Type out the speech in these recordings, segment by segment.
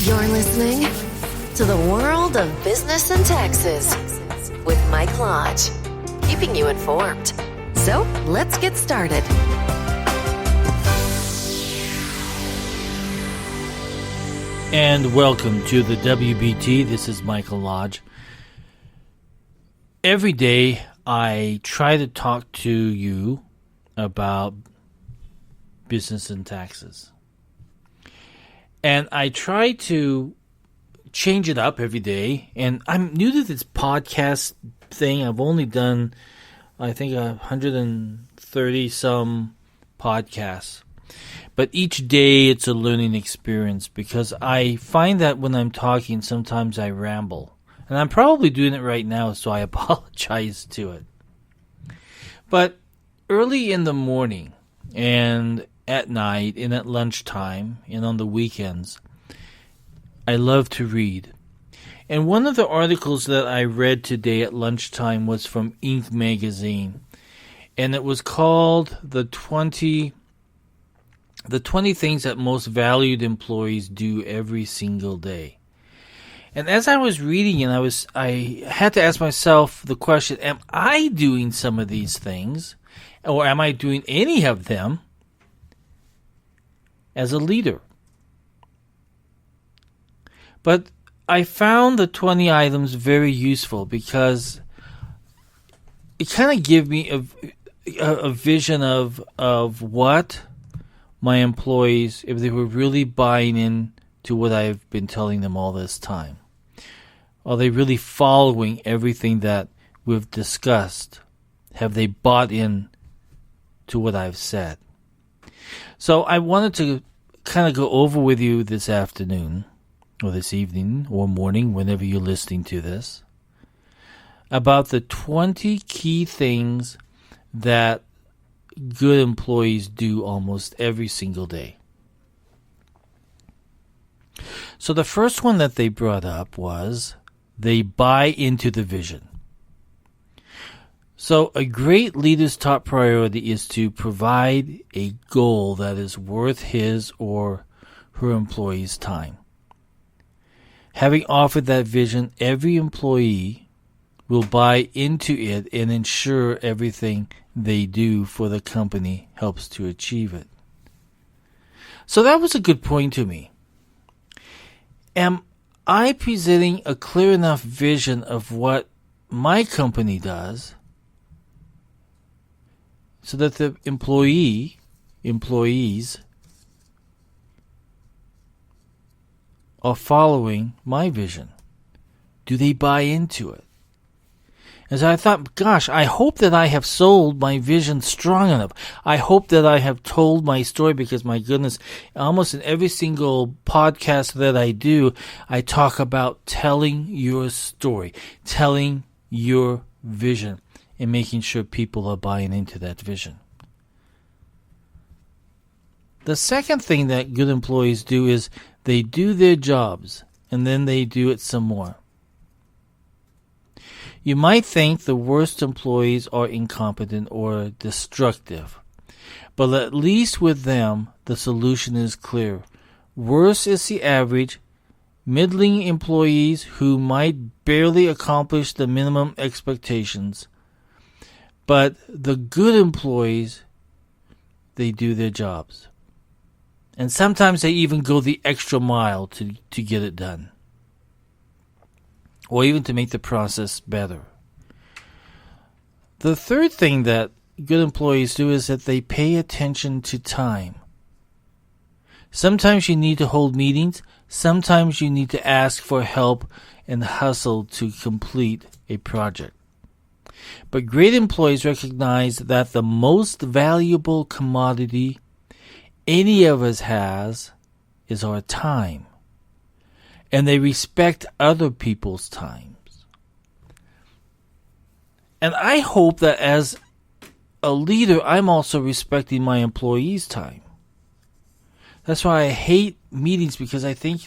You're listening to the World of Business and Taxes with Mike Lodge, keeping you informed. So let's get started. And welcome to the WBT. This is Michael Lodge. Every day I try to talk to you about business and taxes. And I try to change it up every day. And I'm new to this podcast thing. I've only done, I think, 130 some podcasts. But each day it's a learning experience because I find that when I'm talking, sometimes I ramble. And I'm probably doing it right now, so I apologize to it. But early in the morning and at night and at lunchtime and on the weekends, I love to read. And one of the articles that I read today at lunchtime was from Inc. magazine. And it was called The 20 Things That Most Valued Employees Do Every Single Day. And as I was reading it, I had to ask myself the question, am I doing some of these things? Or am I doing any of them as a leader? But I found the 20 items very useful because it kind of gave me a vision of what my employees, if they were really buying in to what I've been telling them all this time. Are they really following everything that we've discussed? Have they bought in to what I've said? So I wanted to kind of go over with you this afternoon, or this evening, or morning, whenever you're listening to this, about the 20 key things that good employees do almost every single day. So the first one that they brought up was they buy into the vision. So a great leader's top priority is to provide a goal that is worth his or her employee's time. Having offered that vision, every employee will buy into it and ensure everything they do for the company helps to achieve it. So that was a good point to me. Am I presenting a clear enough vision of what my company does so that the employees are following my vision? Do they buy into it? And so I thought, gosh, I hope that I have sold my vision strong enough. I hope that I have told my story because, my goodness, almost in every single podcast that I do, I talk about telling your story, telling your vision, and making sure people are buying into that vision. The second thing that good employees do is they do their jobs, and then they do it some more. You might think the worst employees are incompetent or destructive, but at least with them, the solution is clear. Worse is the average, middling employees who might barely accomplish the minimum expectations. But the good employees, they do their jobs. And sometimes they even go the extra mile to get it done, or even to make the process better. The third thing that good employees do is that they pay attention to time. Sometimes you need to hold meetings. Sometimes you need to ask for help and hustle to complete a project. But great employees recognize that the most valuable commodity any of us has is our time. And they respect other people's times. And I hope that as a leader, I'm also respecting my employees' time. That's why I hate meetings, because I think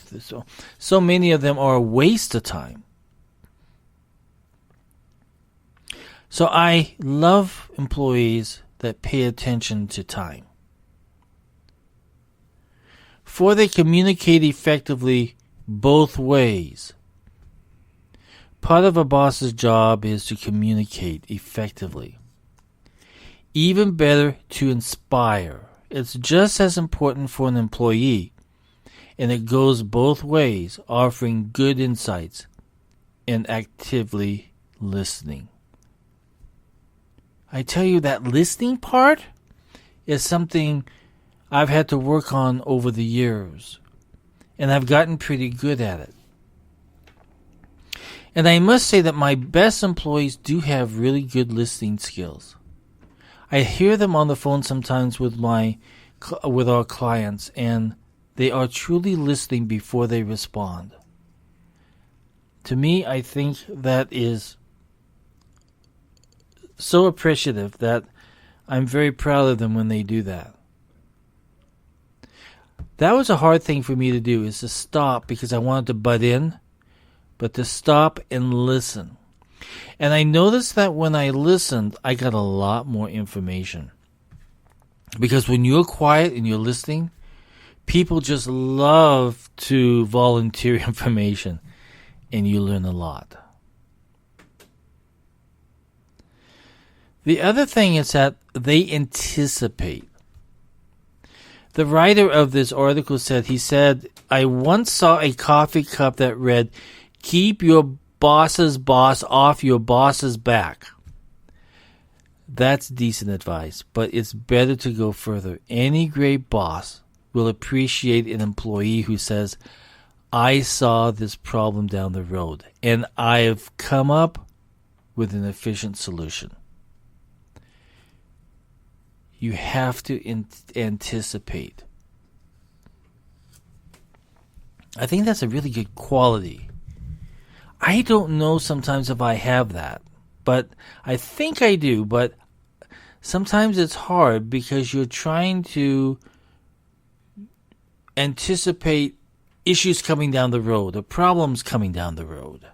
so many of them are a waste of time. So I love employees that pay attention to time. For they communicate effectively both ways. Part of a boss's job is to communicate effectively. Even better, to inspire. It's just as important for an employee, and it goes both ways, offering good insights and actively listening. I tell you, that listening part is something I've had to work on over the years, and I've gotten pretty good at it. And I must say that my best employees do have really good listening skills. I hear them on the phone sometimes with our clients, and they are truly listening before they respond. To me, I think that is so appreciative that I'm very proud of them when they do that. That was a hard thing for me to do, is to stop, because I wanted to butt in, but to stop and listen. And I noticed that when I listened, I got a lot more information. Because when you're quiet and you're listening, people just love to volunteer information, and you learn a lot. The other thing is that they anticipate. The writer of this article said, I once saw a coffee cup that read, "Keep your boss's boss off your boss's back." That's decent advice, but it's better to go further. Any great boss will appreciate an employee who says, "I saw this problem down the road, and I've come up with an efficient solution." You have to anticipate. I think that's a really good quality. I don't know sometimes if I have that, but I think I do. But sometimes it's hard because you're trying to anticipate issues coming down the road or problems coming down the road.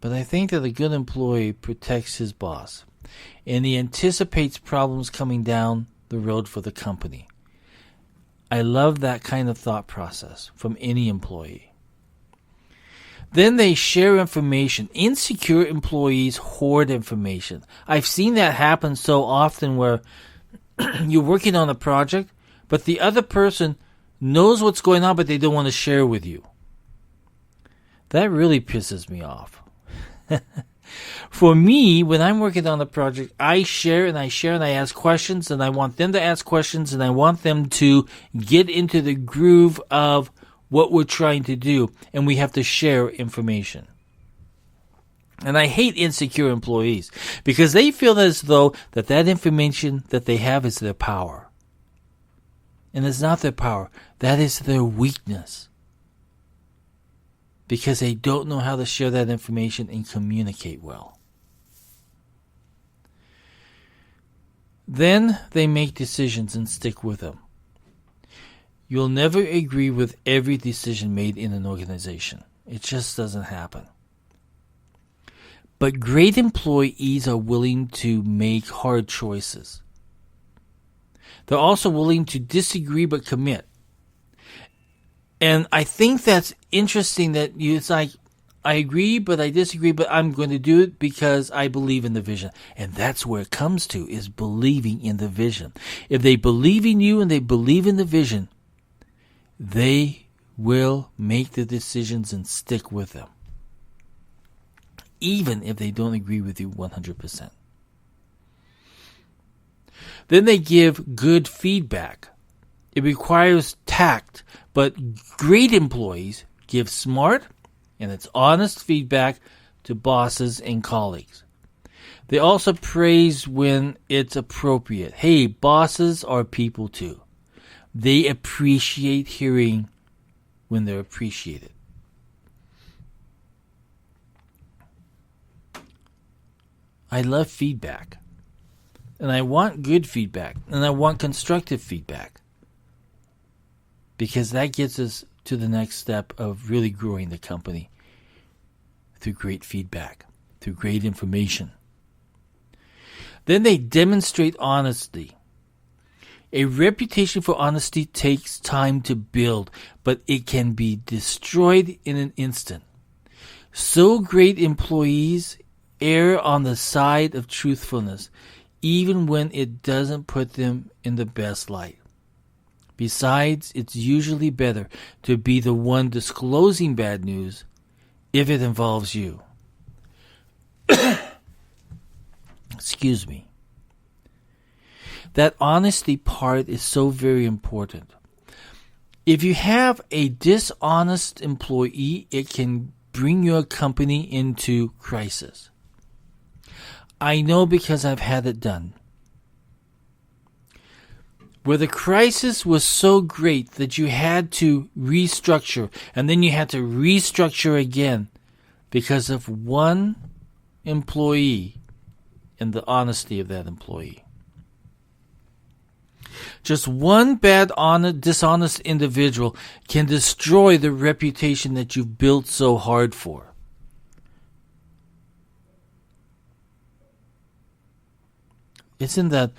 But I think that a good employee protects his boss, and he anticipates problems coming down the road for the company. I love that kind of thought process from any employee. Then they share information. Insecure employees hoard information. I've seen that happen so often where you're working on a project, but the other person knows what's going on, but they don't want to share with you. That really pisses me off. For me, when I'm working on a project, I share and I ask questions, and I want them to ask questions, and I want them to get into the groove of what we're trying to do, and we have to share information. And I hate insecure employees because they feel as though that information that they have is their power. And it's not their power. That is their weakness. Because they don't know how to share that information and communicate well. Then they make decisions and stick with them. You'll never agree with every decision made in an organization. It just doesn't happen. But great employees are willing to make hard choices. They're also willing to disagree but commit. And I think that's interesting that it's like, I agree, but I disagree, but I'm going to do it because I believe in the vision. And that's where it comes to, is believing in the vision. If they believe in you and they believe in the vision, they will make the decisions and stick with them. Even if they don't agree with you 100%. Then they give good feedback. It requires tact, but great employees give smart and it's honest feedback to bosses and colleagues. They also praise when it's appropriate. Hey, bosses are people too. They appreciate hearing when they're appreciated. I love feedback. And I want good feedback. And I want constructive feedback. Because that gets us to the next step of really growing the company. Through great feedback. Through great information. Then they demonstrate honesty. A reputation for honesty takes time to build, but it can be destroyed in an instant. So great employees err on the side of truthfulness, even when it doesn't put them in the best light. Besides, it's usually better to be the one disclosing bad news if it involves you. Excuse me. That honesty part is so very important. If you have a dishonest employee, it can bring your company into crisis. I know because I've had it done. Where the crisis was so great that you had to restructure, and then you had to restructure again because of one employee and the honesty of that employee. Just one bad, dishonest individual can destroy the reputation that you've built so hard for. Isn't that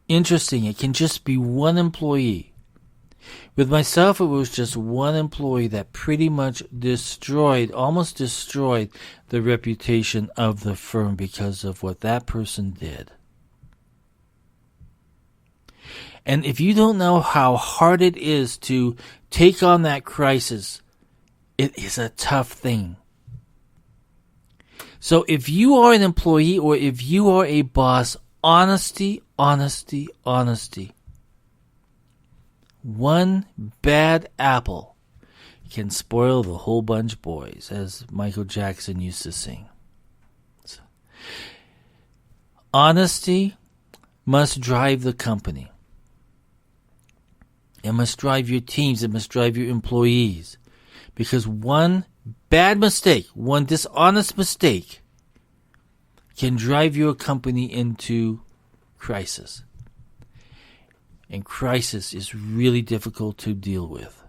interesting? It can just be one employee. With myself, it was just one employee that pretty much almost destroyed the reputation of the firm because of what that person did. And if you don't know how hard it is to take on that crisis, it is a tough thing. So if you are an employee or if you are a boss, honesty, honesty, honesty. One bad apple can spoil the whole bunch, boys, as Michael Jackson used to sing. So, honesty must drive the company. It must drive your teams. It must drive your employees. Because one bad mistake, one dishonest mistake, can drive your company into crisis. And crisis is really difficult to deal with,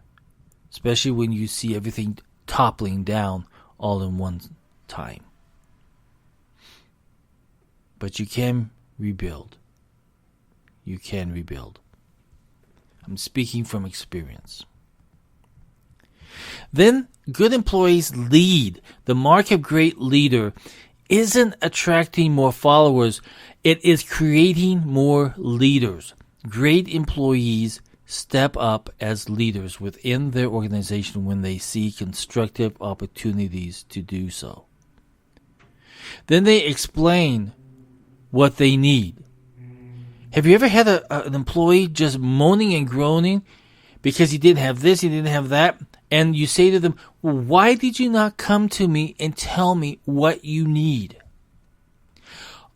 especially when you see everything toppling down all in one time. But you can rebuild. You can rebuild. I'm speaking from experience. Then, good employees lead. The mark of great leader isn't attracting more followers. It is creating more leaders. Great employees step up as leaders within their organization when they see constructive opportunities to do so. Then they explain what they need. Have you ever had an employee just moaning and groaning because he didn't have this, he didn't have that, and you say to them, well, why did you not come to me and tell me what you need?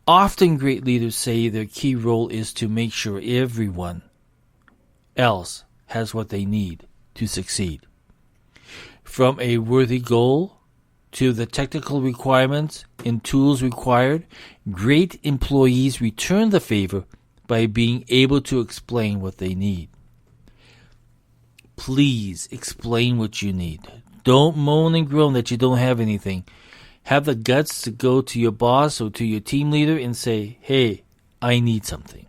Often great leaders say their key role is to make sure everyone else has what they need to succeed. From a worthy goal to the technical requirements and tools required, great employees return the favor by being able to explain what they need. Please explain what you need. Don't moan and groan that you don't have anything. Have the guts to go to your boss or to your team leader and say, hey, I need something.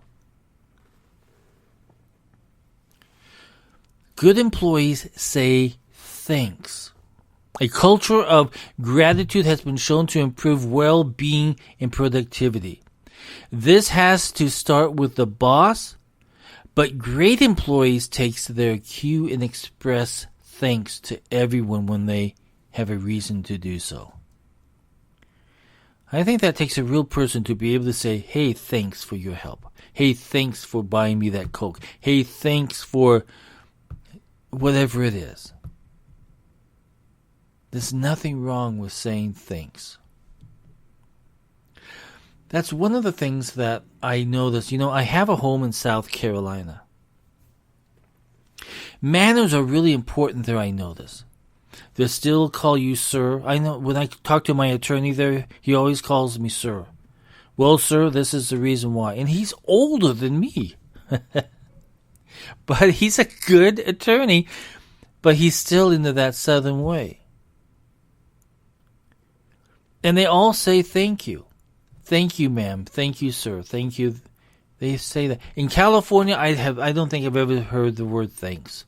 Good employees say thanks. A culture of gratitude has been shown to improve well-being and productivity. This has to start with the boss, but great employees take their cue and express thanks to everyone when they have a reason to do so. I think that takes a real person to be able to say, hey, thanks for your help. Hey, thanks for buying me that Coke. Hey, thanks for whatever it is. There's nothing wrong with saying thanks. That's one of the things that I noticed. I have a home in South Carolina. Manners are really important there, I notice. They still call you sir. I know when I talk to my attorney there, he always calls me sir. Well, sir, this is the reason why. And he's older than me. But he's a good attorney. But he's still into that Southern way. And they all say thank you. Thank you, ma'am. Thank you, sir. Thank you. They say that. In California, I don't think I've ever heard the word thanks.